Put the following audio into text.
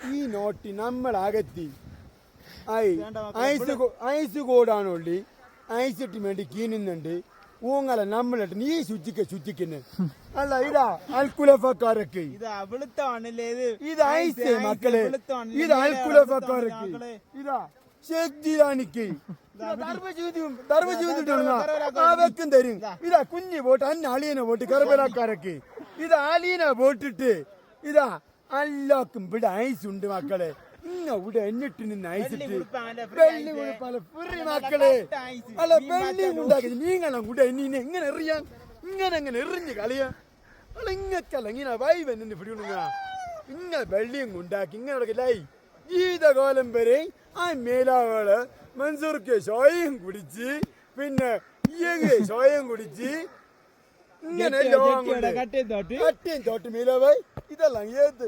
ഈ naughty നമ്മളകത്തി ice കോടാണുള്ളി ഐസിട്ട് വേണ്ടി കീനുന്നുണ്ട് ഊങ്ങല നമ്മളിട്ട് നീ ശുചിക്കുന്നു അല്ല ഇതാ അൽക്കുലഫക്കാരൊക്കെ ഇത് ഐസ് മക്കളെ ഇത് അൽക്കുലഫക്കാരൊക്കെ ഇതാ ഷെഖ്ജിലാനിക്ക് വെക്കും തരും ഇതാ കുഞ്ഞ് പോട്ട് അന്ന അളിയനെ പോട്ട് കർബലാക്കാരൊക്കെ ഇത് അലീനെ പോട്ടിട്ട് ഇതാ അല്ലാക്കും ഇവിടെ ഐസ് ഉണ്ട് മക്കളെ ഇവിടെ എന്നിട്ട് നിന്ന് ഐസിട്ട് വെള്ളി പല പുറി മക്കളെ അല്ല വെള്ളി ഉണ്ടാക്കി നീങ്ങണം കൂടെ ഇങ്ങനെ എറിയാൻ ഇങ്ങനെ എറിഞ്ഞ് കളിയാ അല്ല ഇങ്ങക്കല്ല ഇങ്ങനെ വൈവെന്ന് പിടികൊടുങ്ങ ഇങ്ങനെ വെള്ളിയും ഉണ്ടാക്കി ഇങ്ങനെ ലൈ ജീവിതകാലം വരെ ആ മേലാവള് മൻസൂർക്ക് ചോയം കുടിച്ച് പിന്നെ ചോയം കുടിച്ച് ഇങ്ങനെ കട്ടയും തോട്ട് മേലാവായി ഇതെല്ലാം ഏത്